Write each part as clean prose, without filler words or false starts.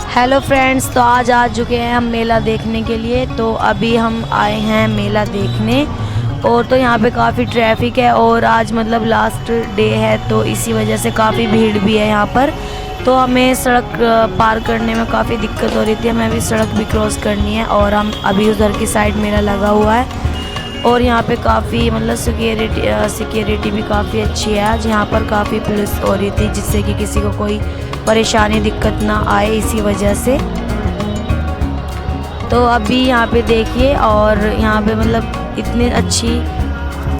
Hello friends, तो आज आ चुके हैं हम मेला देखने के लिए। तो अभी हम आए हैं मेला देखने और तो यहाँ पे काफ़ी ट्रैफिक है और आज मतलब लास्ट डे है तो इसी वजह से काफ़ी भीड़ भी है यहाँ पर। तो हमें सड़क पार करने में काफ़ी दिक्कत हो रही थी, हमें अभी सड़क भी क्रॉस करनी है और हम अभी उधर की साइड मेला लगा हुआ है और यहाँ पे काफ़ी मतलब सिक्योरिटी भी काफ़ी अच्छी है। आज यहाँ पर काफ़ी पुलिस हो रही थी जिससे कि किसी को कोई परेशानी दिक्कत ना आए इसी वजह से। तो अभी यहाँ पे देखिए और यहाँ पे मतलब इतनी अच्छी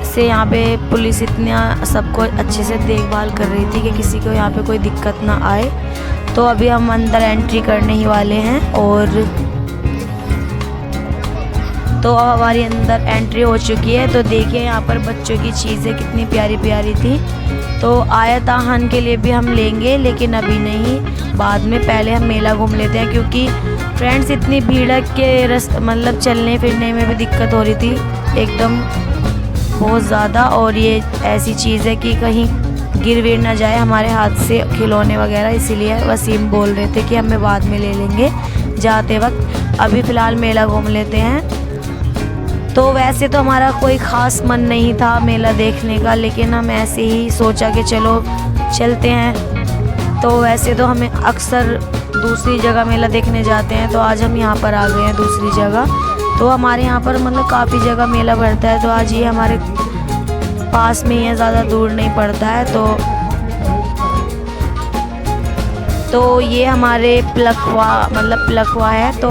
से यहाँ पे पुलिस इतना सबको अच्छे से देखभाल कर रही थी कि किसी को यहाँ पे कोई दिक्कत ना आए। तो अभी हम अंदर एंट्री करने ही वाले हैं और तो अब हमारी अंदर एंट्री हो चुकी है। तो देखिए यहाँ पर बच्चों की चीज़ें कितनी प्यारी प्यारी थी। तो आयत आहन के लिए भी हम लेंगे लेकिन अभी नहीं, बाद में। पहले हम मेला घूम लेते हैं क्योंकि फ्रेंड्स इतनी भीड़ है कि मतलब चलने फिरने में भी दिक्कत हो रही थी एकदम बहुत ज़्यादा। और ये ऐसी चीज़ है कि कहीं गिर विर ना जाए हमारे हाथ से खिलौने वगैरह, इसीलिए वसीम बोल रहे थे कि हमें बाद में ले लेंगे जाते वक्त। अभी फ़िलहाल मेला घूम लेते हैं। तो वैसे तो हमारा कोई ख़ास मन नहीं था मेला देखने का, लेकिन हम ऐसे ही सोचा कि चलो चलते हैं। तो वैसे तो हमें अक्सर दूसरी जगह मेला देखने जाते हैं, तो आज हम यहाँ पर आ गए हैं दूसरी जगह। तो हमारे यहाँ पर मतलब काफ़ी जगह मेला भरता है, तो आज ये हमारे पास में ही है, ज़्यादा दूर नहीं पड़ता है। तो ये हमारे प्लखवा है, तो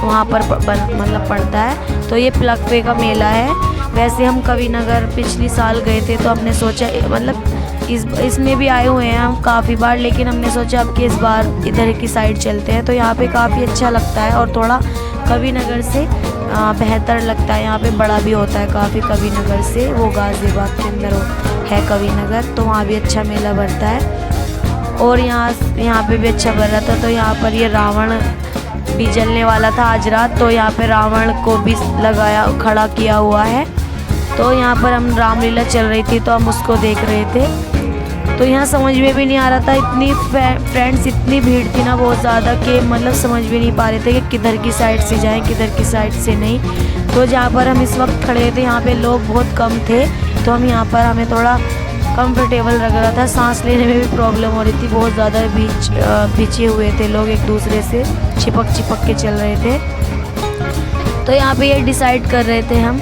वहाँ पर मतलब पड़ता है। तो ये प्लखवे का मेला है। वैसे हम कविनगर पिछली साल गए थे तो हमने सोचा मतलब इसमें भी आए हुए हैं हम काफ़ी बार, लेकिन हमने सोचा अब कि इस बार इधर की साइड चलते हैं। तो यहाँ पे काफ़ी अच्छा लगता है और थोड़ा कविनगर से बेहतर लगता है। यहाँ पे बड़ा भी होता है काफ़ी कविनगर से, वो गाज़ियाबाद के अंदर है कविनगर, तो वहाँ भी अच्छा मेला भरता है। और यहाँ पे भी अच्छा भर रहा था। तो यहाँ पर ये रावण भी जलने वाला था आज रात, तो यहाँ पे रावण को भी खड़ा किया हुआ है। तो यहाँ पर हम रामलीला चल रही थी तो हम उसको देख रहे थे। तो यहाँ समझ में भी नहीं आ रहा था, इतनी फ्रेंड्स इतनी भीड़ थी ना बहुत ज़्यादा कि मतलब समझ भी नहीं पा रहे थे कि किधर की साइड से जाएं किधर की साइड से नहीं। तो जहाँ पर हम इस वक्त खड़े थे यहाँ पे लोग बहुत कम थे, तो हम यहाँ पर हमें थोड़ा कंफर्टेबल लग रहा था, सांस लेने में भी प्रॉब्लम हो रही थी, बहुत ज़्यादा पीछे हुए थे लोग, एक दूसरे से चिपक के चल रहे थे। तो यहाँ पे ये डिसाइड कर रहे थे हम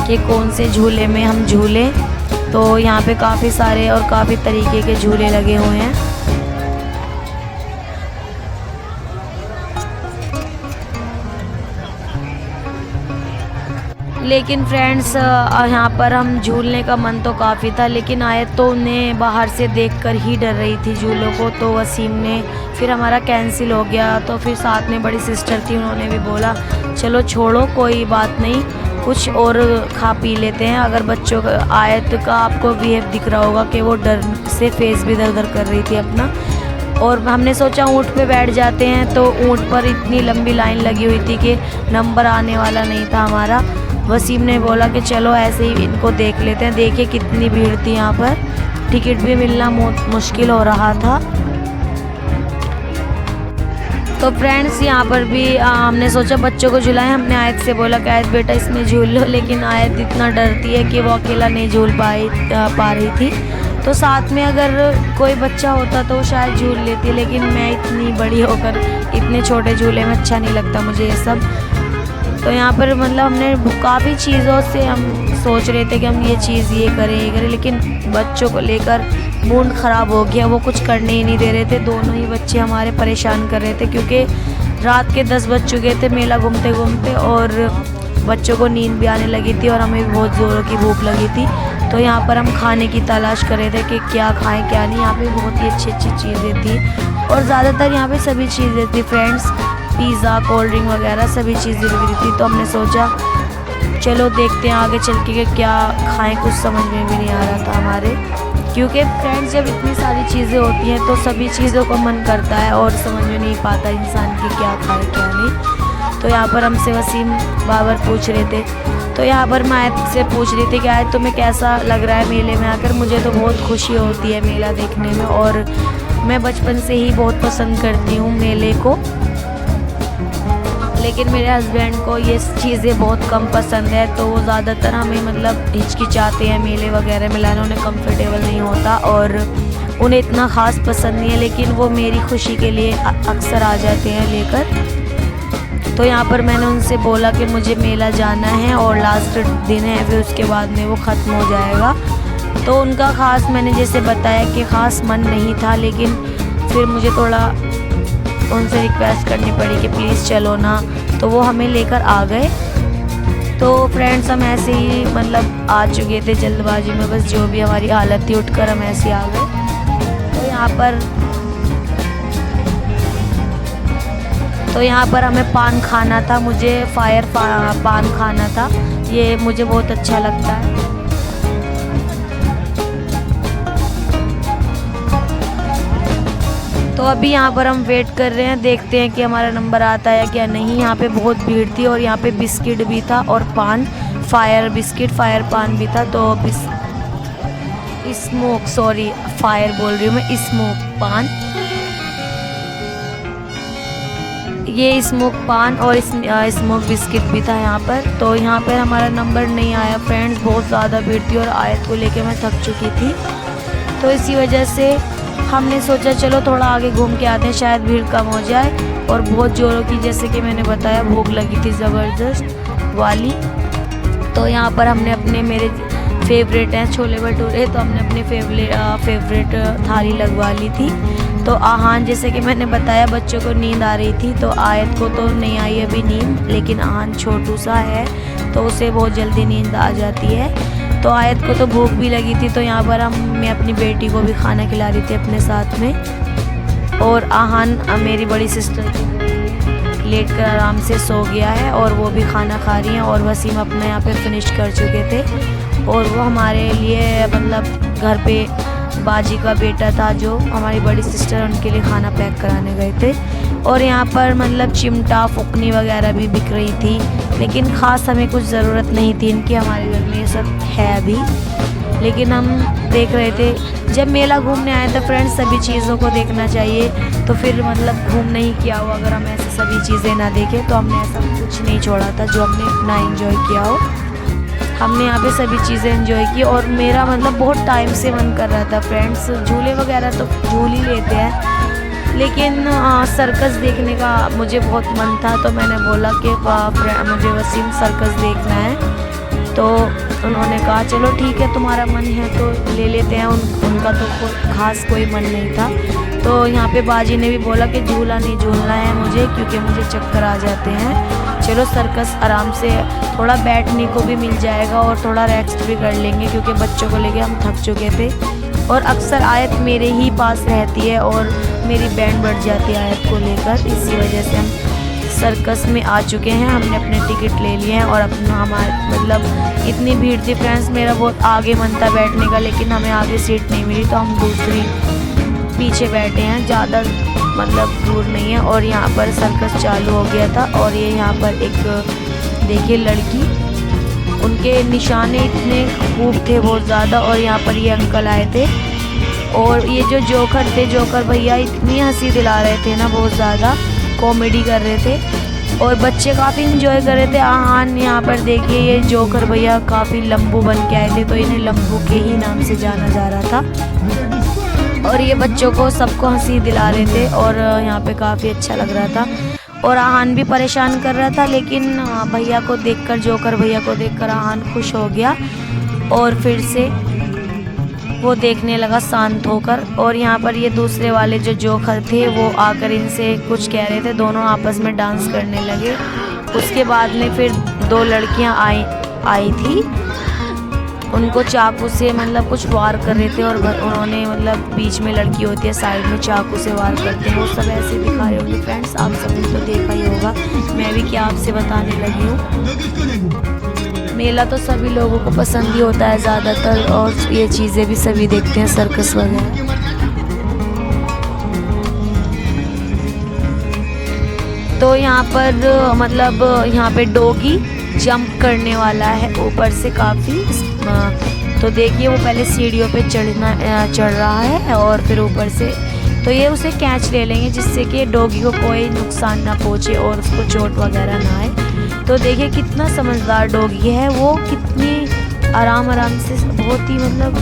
कि कौन से झूले में हम झूलें। तो यहाँ पे काफ़ी सारे और काफ़ी तरीके के झूले लगे हुए हैं। लेकिन फ्रेंड्स यहाँ पर हम झूलने का मन तो काफ़ी था, लेकिन आयत तो उन्हें बाहर से देखकर ही डर रही थी झूलों को। तो वसीम ने फिर हमारा कैंसिल हो गया। तो फिर साथ में बड़ी सिस्टर थी, उन्होंने भी बोला चलो छोड़ो कोई बात नहीं, कुछ और खा पी लेते हैं। अगर बच्चों का आयत का आपको बिहेव दिख रहा होगा कि वो डर से फेस भी दर कर रही थी अपना। और हमने सोचा ऊँट पे बैठ जाते हैं, तो ऊँट पर इतनी लंबी लाइन लगी हुई थी कि नंबर आने वाला नहीं था हमारा। वसीम ने बोला कि चलो ऐसे ही इनको देख लेते हैं। देखिए कितनी भीड़ थी यहाँ पर, टिकट भी मिलना मुश्किल हो रहा था। तो फ्रेंड्स यहाँ पर भी हमने सोचा बच्चों को झुलाएं। हमने आयत से बोला कि आयत बेटा इसमें झूल लो, लेकिन आयत इतना डरती है कि वो अकेला नहीं झूल पा रही थी। तो साथ में अगर कोई बच्चा होता तो शायद झूल लेती, लेकिन मैं इतनी बड़ी होकर इतने छोटे झूले में अच्छा नहीं लगता मुझे ये सब। तो यहाँ पर मतलब हमने काफ़ी चीज़ों से हम सोच रहे थे कि हम ये चीज़ ये करें, लेकिन बच्चों को लेकर मूड ख़राब हो गया, वो कुछ करने ही नहीं दे रहे थे। दोनों ही बच्चे हमारे परेशान कर रहे थे क्योंकि रात के 10 बज चुके थे मेला घूमते घूमते और बच्चों को नींद भी आने लगी थी और हमें भी बहुत ज़ोरों की भूख लगी थी। तो यहाँ पर हम खाने की तलाश कर रहे थे कि क्या खाएं क्या नहीं। यहाँ पे बहुत ही अच्छी अच्छी चीज़ें थी और ज़्यादातर यहाँ पे सभी चीज़ें थी फ्रेंड्स, पिज़्ज़ा कोल्ड ड्रिंक वगैरह सभी चीज़ें बिक रही थी। तो हमने सोचा चलो देखते हैं आगे चल के क्या खाएं, कुछ समझ में भी नहीं आ रहा था हमारे, क्योंकि फ्रेंड्स जब इतनी सारी चीज़ें होती हैं तो सभी चीज़ों को मन करता है और समझ में नहीं पाता इंसान की क्या खाए क्या नहीं। तो यहाँ पर हमसे वसीम बाबर पूछ रहे थे। तो यहाँ पर मैं आयत से पूछ रही थी कि आयत तुम्हें कैसा लग रहा है मेले में आकर। मुझे तो बहुत खुशी होती है मेला देखने में और मैं बचपन से ही बहुत पसंद करती हूँ मेले को। लेकिन मेरे हस्बैंड को ये चीज़ें बहुत कम पसंद है, तो वो ज़्यादातर हमें मतलब हिचकिचाते हैं मेले वगैरह में लाने, उन्हें कंफर्टेबल नहीं होता और उन्हें इतना ख़ास पसंद नहीं है। लेकिन वो मेरी खुशी के लिए अक्सर आ जाते हैं लेकर। तो यहाँ पर मैंने उनसे बोला कि मुझे मेला जाना है और लास्ट दिन है, फिर उसके बाद में वो ख़त्म हो जाएगा। तो उनका ख़ास मैंने जैसे बताया कि ख़ास मन नहीं था, लेकिन फिर मुझे थोड़ा उनसे रिक्वेस्ट करनी पड़ी कि प्लीज़ चलो ना, तो वो हमें लेकर आ गए। तो फ्रेंड्स हम ऐसे ही मतलब आ चुके थे जल्दबाजी में, बस जो भी हमारी हालत थी उठकर हम ऐसे ही आ गए। तो यहाँ पर हमें पान खाना था, मुझे पान खाना था, ये मुझे बहुत अच्छा लगता है। तो अभी यहाँ पर हम वेट कर रहे हैं, देखते हैं कि हमारा नंबर आता है क्या नहीं। यहाँ पे बहुत भीड़ थी और यहाँ पे बिस्किट भी था और पान, फायर बिस्किट, फायर पान भी था। तो स्मोक, सॉरी फायर बोल रही हूँ मैं, स्मोक पान, ये स्मोक पान और स्मोक बिस्किट भी था यहाँ पर। तो यहाँ पर हमारा नंबर नहीं आया फ्रेंड्स, बहुत ज़्यादा भीड़ थी और आयत को लेके मैं थक चुकी थी। तो इसी वजह से हमने सोचा चलो थोड़ा आगे घूम के आते हैं, शायद भीड़ कम हो जाए। और बहुत ज़ोरों की, जैसे कि मैंने बताया, भूख लगी थी ज़बरदस्त वाली। तो यहाँ पर हमने अपने, मेरे फेवरेट हैं छोले भटूरे, तो हमने अपने फेवरेट थाली लगवा ली थी। तो आहान, जैसे कि मैंने बताया, बच्चों को नींद आ रही थी, तो आयत को तो नहीं आई अभी नींद, लेकिन आहान छोटू सा है तो उसे बहुत जल्दी नींद आ जाती है। तो आयत को तो भूख भी लगी थी, तो यहाँ पर मैं अपनी बेटी को भी खाना खिला रही थी अपने साथ में। और आहान मेरी बड़ी सिस्टर को लेट कर आराम से सो गया है और वो भी खाना खा रही हैं। और वसीम अपना यहाँ पे फिनिश कर चुके थे और वो हमारे लिए मतलब घर पे बाजी का बेटा था जो हमारी बड़ी सिस्टर, उनके लिए खाना पैक कराने गए थे। और यहाँ पर मतलब चिमटा, फुकनी वगैरह भी बिक रही थी, लेकिन ख़ास हमें कुछ ज़रूरत नहीं थी इनकी, हमारे घर में ये सब है अभी। लेकिन हम देख रहे थे, जब मेला घूमने आए थे फ्रेंड्स, सभी चीज़ों को देखना चाहिए। तो फिर मतलब घूमना ही क्या हो, अगर हम ऐसे सभी चीज़ें ना देखें। तो हमने ऐसा कुछ नहीं छोड़ा था जो हमने ना एंजॉय किया हो, हमने यहाँ पे सभी चीज़ें एंजॉय की। और मेरा मतलब बहुत टाइम से मन कर रहा था फ्रेंड्स, झूले वगैरह तो झूल ही लेते हैं, लेकिन सर्कस देखने का मुझे बहुत मन था। तो मैंने बोला कि मुझे वसीम सर्कस देखना है। तो उन्होंने कहा चलो ठीक है, तुम्हारा मन है तो ले लेते हैं। उनका तो खास कोई मन नहीं था। तो यहाँ पे बाजी ने भी बोला कि झूला नहीं झूलना है मुझे, क्योंकि मुझे चक्कर आ जाते हैं। चलो सर्कस आराम से थोड़ा बैठने को भी मिल जाएगा और थोड़ा रेस्ट भी कर लेंगे, क्योंकि बच्चों को लेके हम थक चुके थे। और अक्सर आयत मेरे ही पास रहती है और मेरी बैंड बढ़ जाती है आयत को लेकर, इसी वजह से हम सर्कस में आ चुके हैं। हमने अपने टिकट ले लिए हैं और अपना हमारे मतलब इतनी भीड़ थी फ्रेंड्स, मेरा बहुत आगे मन था बैठने का, लेकिन हमें आगे सीट नहीं मिली, तो हम दूसरी पीछे बैठे हैं, ज़्यादा मतलब दूर नहीं है। और यहाँ पर सर्कस चालू हो गया था और ये यहाँ पर एक देखिए लड़की, उनके निशाने इतने खूब थे बहुत ज़्यादा। और यहाँ पर ये अंकल आए थे और ये जो जोकर थे, जोकर भैया इतनी हंसी दिला रहे थे ना, बहुत ज़्यादा कॉमेडी कर रहे थे और बच्चे काफ़ी इंजॉय कर रहे थे। आहान यहाँ पर देखिए, ये जोकर भैया काफ़ी लंबू बन के आए थे, तो इन्हें लंबू के ही नाम से जाना जा रहा था। और ये बच्चों को सबको हंसी दिला रहे थे और यहाँ पे काफ़ी अच्छा लग रहा था। और आहान भी परेशान कर रहा था, लेकिन भैया को देखकर, जोकर भैया को देखकर आहान खुश हो गया और फिर से वो देखने लगा शांत होकर। और यहाँ पर ये दूसरे वाले जो जोकर थे वो आकर इनसे कुछ कह रहे थे, दोनों आपस में डांस करने लगे। उसके बाद में फिर दो लड़कियाँ आई थी, उनको चाकू से मतलब कुछ वार कर रहे थे और उन्होंने मतलब बीच में लड़की होती है, साइड में चाकू से वार करते हैं, वो सब ऐसे दिखा रहे होंगे फ्रेंड्स, आप सभी तो देखा ही होगा, मैं भी क्या आपसे बताने लगी हूँ। मेला तो सभी लोगों को पसंद ही होता है ज़्यादातर, और ये चीज़ें भी सभी देखते हैं, सर्कस वगैरह। तो यहाँ पर मतलब यहाँ पे डॉगी जंप करने वाला है ऊपर से काफ़ी, तो देखिए वो पहले सीढ़ियों पे चढ़ रहा है और फिर ऊपर से तो ये उसे कैच ले लेंगे जिससे कि डॉगी को कोई नुकसान ना पहुँचे और उसको चोट वगैरह ना आए। तो देखिए कितना समझदार डॉगी है वो, कितनी आराम से, बहुत ही मतलब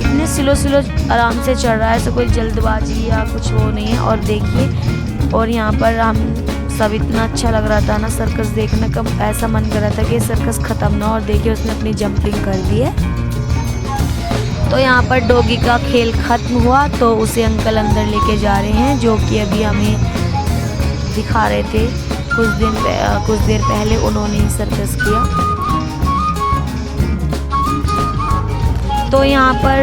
इतने स्लो आराम से चल रहा है। ऐसे कोई जल्दबाजी या कुछ वो नहीं है। और देखिए, और यहाँ पर हम सब इतना अच्छा लग रहा था ना सर्कस देखने का, ऐसा मन कर रहा था कि सर्कस ख़त्म ना। और देखिए उसने अपनी जंपिंग कर दी है। तो यहाँ पर डॉगी का खेल ख़त्म हुआ तो उसे अंकल अंदर लेके जा रहे हैं, जो कि अभी हमें दिखा रहे थे। कुछ देर पहले उन्होंने ही सर्कस किया। तो यहाँ पर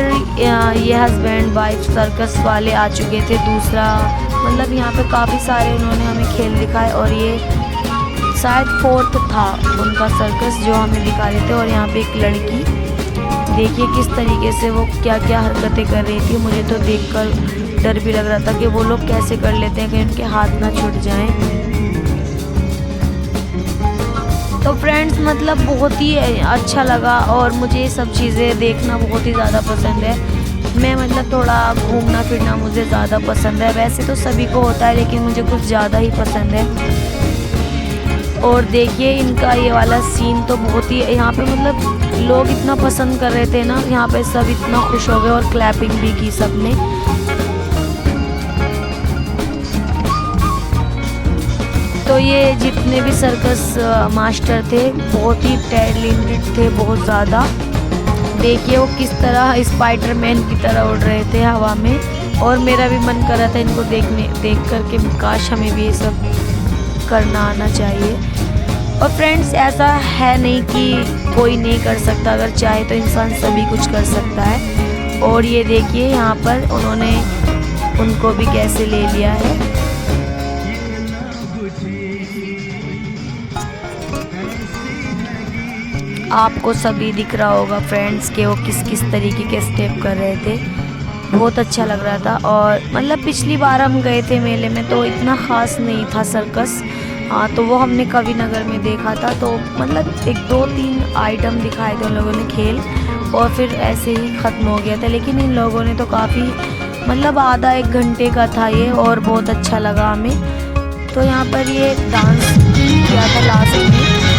ये हस्बैंड वाइफ सर्कस वाले आ चुके थे। दूसरा मतलब यहाँ पे काफ़ी सारे उन्होंने हमें खेल दिखाए और ये शायद 4th था उनका सर्कस जो हमें दिखा रहे थे। और यहाँ पे एक लड़की, देखिए किस तरीके से वो क्या क्या हरकतें कर रही थी। मुझे तो देखकर डर भी लग रहा था कि वो लोग कैसे कर लेते हैं, कहीं उनके हाथ ना छूट जाएं। तो फ्रेंड्स मतलब बहुत ही अच्छा लगा और मुझे ये सब चीज़ें देखना बहुत ही ज़्यादा पसंद है। मैं मतलब थोड़ा घूमना फिरना मुझे ज़्यादा पसंद है। वैसे तो सभी को होता है लेकिन मुझे कुछ ज़्यादा ही पसंद है। और देखिए इनका ये वाला सीन तो बहुत ही, यहाँ पे मतलब लोग इतना पसंद कर रहे थे ना, यहाँ पे सब इतना खुश हो गए और क्लैपिंग भी की सबने। तो ये जितने भी सर्कस मास्टर थे बहुत ही टैलेंटेड थे, बहुत ज़्यादा। देखिए वो किस तरह स्पाइडरमैन की तरह उड़ रहे थे हवा में। और मेरा भी मन कर रहा था इनको देख कर के काश हमें भी ये सब करना आना चाहिए। और फ्रेंड्स ऐसा है नहीं कि कोई नहीं कर सकता, अगर चाहे तो इंसान सभी कुछ कर सकता है। और ये देखिए यहाँ पर उन्होंने उनको भी कैसे ले लिया है। आपको सभी दिख रहा होगा फ्रेंड्स कि वो किस तरीके के स्टेप कर रहे थे, बहुत अच्छा लग रहा था। और मतलब पिछली बार हम गए थे मेले में तो इतना ख़ास नहीं था सर्कस। हाँ तो वो हमने कवि नगर में देखा था, तो मतलब 1-2-3 आइटम दिखाए थे उन लोगों ने खेल और फिर ऐसे ही ख़त्म हो गया था। लेकिन इन लोगों ने तो काफ़ी मतलब आधा 1 घंटे का था ये और बहुत अच्छा लगा हमें। तो यहाँ पर ये डांस किया था लास्ट में।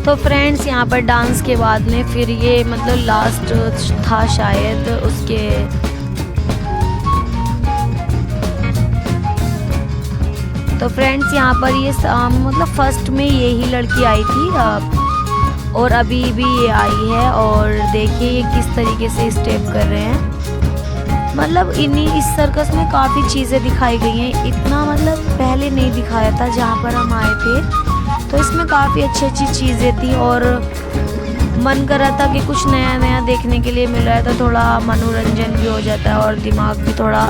तो फ्रेंड्स यहाँ पर डांस के बाद में फिर ये मतलब लास्ट था शायद उसके। तो फ्रेंड्स यहाँ पर ये मतलब फर्स्ट में यही लड़की आई थी और अभी भी ये आई है। और देखिए ये किस तरीके से स्टेप कर रहे हैं। मतलब इस सर्कस में काफ़ी चीज़ें दिखाई गई हैं, इतना मतलब पहले नहीं दिखाया था जहाँ पर हम आए थे। तो इसमें काफ़ी अच्छी चीज़ें थी और मन कर रहा था कि कुछ नया देखने के लिए मिल रहा है, तो थोड़ा मनोरंजन भी हो जाता है और दिमाग भी थोड़ा,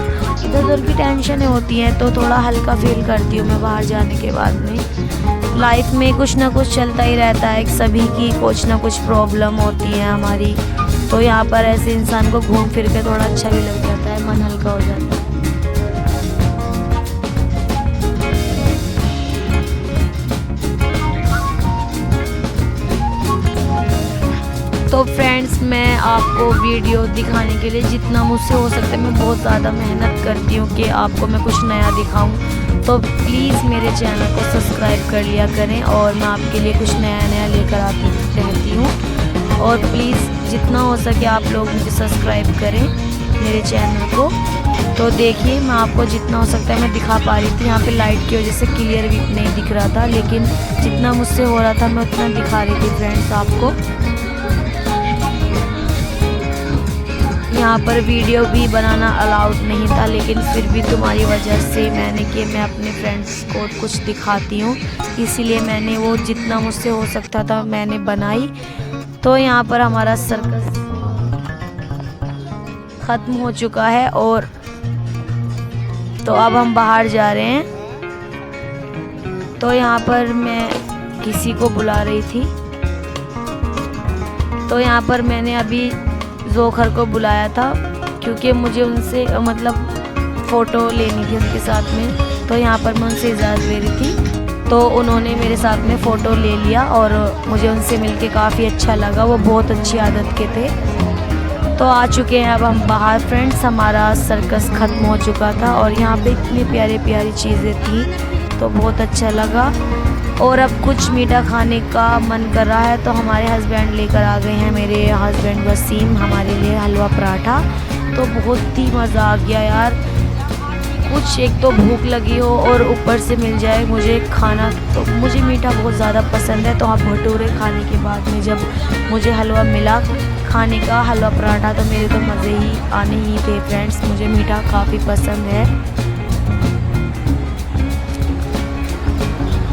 इधर उधर की टेंशनें होती हैं तो थोड़ा हल्का फील करती हूँ मैं बाहर जाने के बाद में। लाइफ में कुछ ना कुछ चलता ही रहता है, सभी की कुछ ना कुछ प्रॉब्लम होती है हमारी। तो यहाँ पर ऐसे इंसान को घूम फिर के थोड़ा अच्छा भी लग जाता है, मन हल्का हो जाता है। तो फ्रेंड्स मैं आपको वीडियो दिखाने के लिए जितना मुझसे हो सकता है मैं बहुत ज़्यादा मेहनत करती हूँ कि आपको मैं कुछ नया दिखाऊं। तो प्लीज़ मेरे चैनल को सब्सक्राइब कर लिया करें और मैं आपके लिए कुछ नया लेकर आती रहती हूँ। और प्लीज़ जितना हो सके आप लोग मुझे सब्सक्राइब करें मेरे चैनल को। तो देखिए मैं आपको जितना हो सकता है मैं दिखा पा रही थी। यहाँ पे लाइट की वजह से क्लियर भी नहीं दिख रहा था, लेकिन जितना मुझसे हो रहा था मैं उतना दिखा रही थी फ्रेंड्स आपको। यहाँ पर वीडियो भी बनाना अलाउड नहीं था, लेकिन फिर भी तुम्हारी वजह से मैंने कि मैं अपने फ्रेंड्स को कुछ दिखाती हूँ, इसीलिए मैंने वो जितना मुझसे हो सकता था मैंने बनाई। तो यहाँ पर हमारा सर्कस ख़त्म हो चुका है और तो अब हम बाहर जा रहे हैं। तो यहाँ पर मैं किसी को बुला रही थी, तो यहाँ पर मैंने अभी जोखर को बुलाया था क्योंकि मुझे उनसे मतलब फ़ोटो लेनी थी उनके साथ में। तो यहाँ पर मैं उनसे इजाज़त ले रही थी, तो उन्होंने मेरे साथ में फ़ोटो ले लिया और मुझे उनसे मिलके काफ़ी अच्छा लगा। वो बहुत अच्छी आदत के थे। तो आ चुके हैं अब हम बाहर फ्रेंड्स। हमारा सर्कस ख़त्म हो चुका था और यहाँ पे इतनी प्यारी प्यारी चीज़ें थी, तो बहुत अच्छा लगा। और अब कुछ मीठा खाने का मन कर रहा है, तो हमारे हस्बैंड लेकर आ गए हैं, मेरे हस्बैंड वसीम, हमारे लिए हलवा पराठा। तो बहुत ही मज़ा आ गया यार। कुछ एक तो भूख लगी हो और ऊपर से मिल जाए मुझे खाना, तो मुझे मीठा बहुत ज़्यादा पसंद है। तो आप भटूरे खाने के बाद में जब मुझे हलवा मिला खाने का, हलवा पराठा, तो मेरे तो मज़े ही आने ही थे फ्रेंड्स। मुझे मीठा काफ़ी पसंद है।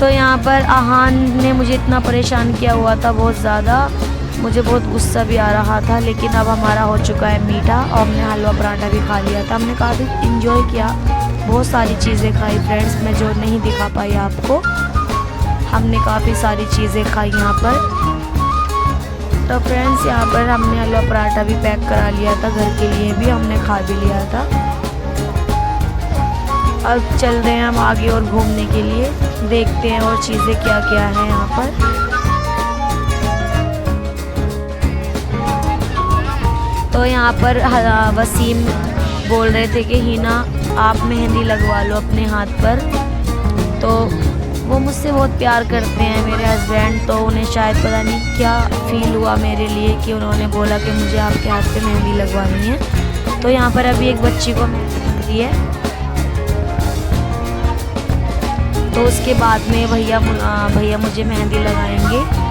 तो यहाँ पर आहान ने मुझे इतना परेशान किया हुआ था बहुत ज़्यादा, मुझे बहुत गुस्सा भी आ रहा था। लेकिन अब हमारा हो चुका है मीठा और हमने हलवा पराठा भी खा लिया था। हमने काफ़ी इंजॉय किया, बहुत सारी चीज़ें खाई फ्रेंड्स, मैं जो नहीं दिखा पाई आपको। हमने काफ़ी सारी चीज़ें खाई यहाँ पर। तो फ्रेंड्स यहाँ पर हमने हलवा पराठा भी पैक करा लिया था, घर के लिए भी हमने खा भी लिया था। अब चल रहे हैं हम आगे और घूमने के लिए, देखते हैं और चीज़ें क्या क्या हैं यहाँ पर। तो यहाँ पर वसीम बोल रहे थे कि हिना आप मेहंदी लगवा लो अपने हाथ पर। तो वो मुझसे बहुत प्यार करते हैं मेरे हस्बैंड, तो उन्हें शायद पता नहीं क्या फ़ील हुआ मेरे लिए कि उन्होंने बोला कि मुझे आपके हाथ पे मेहंदी लगवानी है। तो यहाँ पर अभी एक बच्ची को मेहंदी दी है, तो उसके बाद में भैया मुझे मेहंदी लगाएंगे।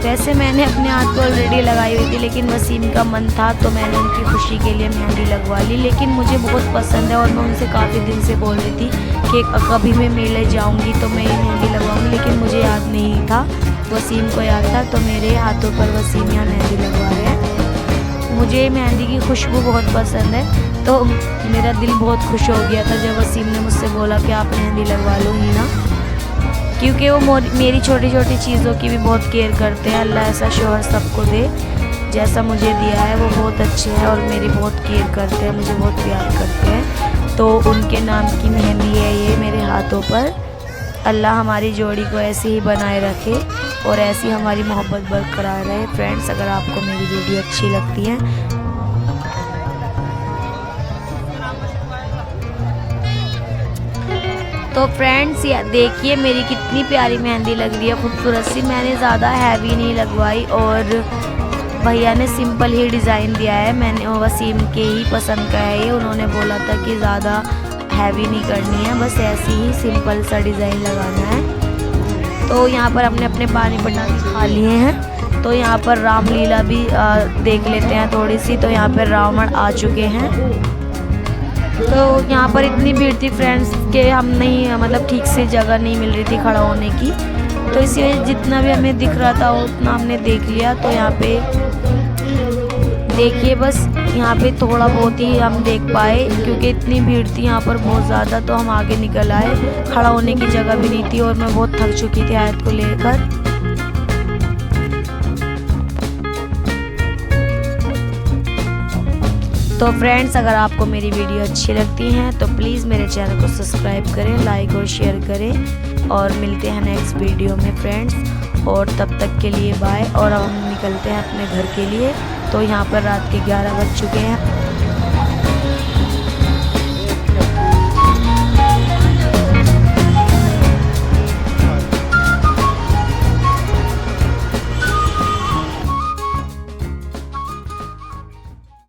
वैसे मैंने अपने हाथ को ऑलरेडी लगाई हुई थी, लेकिन वसीम का मन था तो मैंने उनकी खुशी के लिए मेहंदी लगवा ली। लेकिन मुझे बहुत पसंद है और मैं उनसे काफ़ी दिन से बोल रही थी कि कभी मैं मेले जाऊंगी तो मैं मेहंदी लगवाऊंगी, लेकिन मुझे याद नहीं था। वसीम को याद था, तो मेरे हाथों पर वसीम यहाँ मेहंदी लगवा रहे हैं। मुझे मेहंदी की खुशबू बहुत पसंद है, तो मेरा दिल बहुत खुश हो गया था जब वसीम ने मुझसे बोला कि आप मेहंदी लगवा लो हिना, क्योंकि वो मेरी छोटी छोटी चीज़ों की भी बहुत केयर करते हैं। अल्लाह ऐसा शौहर सबको दे जैसा मुझे दिया है, वो बहुत अच्छे हैं और मेरी बहुत केयर करते हैं, मुझे बहुत प्यार करते हैं। तो उनके नाम की मेहंदी है ये मेरे हाथों पर। अल्लाह हमारी जोड़ी को ऐसे ही बनाए रखे और ऐसी हमारी मोहब्बत बरकरार रहे। फ्रेंड्स अगर आपको मेरी वीडियो अच्छी लगती है तो फ्रेंड्स देखिए मेरी कितनी प्यारी मेहंदी लग रही है, खूबसूरत सी। मैंने ज़्यादा हैवी नहीं लगवाई और भैया ने सिंपल ही डिज़ाइन दिया है। मैंने वसीम के ही पसंद का है ये, उन्होंने बोला था कि ज़्यादा हैवी नहीं करनी है, बस ऐसी ही सिंपल सा डिज़ाइन लगाना है। तो यहाँ पर हमने अपने पानी पटाखे खा लिए हैं, तो यहाँ पर रामलीला भी देख लेते हैं थोड़ी सी। तो यहाँ पर रावण आ चुके हैं। तो यहाँ पर इतनी भीड़ थी फ्रेंड्स के हम नहीं मतलब ठीक से जगह नहीं मिल रही थी खड़ा होने की, तो इसी वजह जितना भी हमें दिख रहा था उतना हमने देख लिया। तो यहाँ पे देखिए बस यहाँ पे थोड़ा बहुत ही हम देख पाए, क्योंकि इतनी भीड़ थी यहाँ पर बहुत ज़्यादा। तो हम आगे निकल आए, खड़ा होने की जगह भी नहीं थी और मैं बहुत थक चुकी थी आयत को लेकर। तो फ्रेंड्स अगर आपको मेरी वीडियो अच्छी लगती हैं तो प्लीज़ मेरे चैनल को सब्सक्राइब करें, लाइक और शेयर करें, और मिलते हैं नेक्स्ट वीडियो में फ्रेंड्स। और तब तक के लिए बाय। और अब हम निकलते हैं अपने घर के लिए। तो यहाँ पर रात के 11 बज चुके हैं।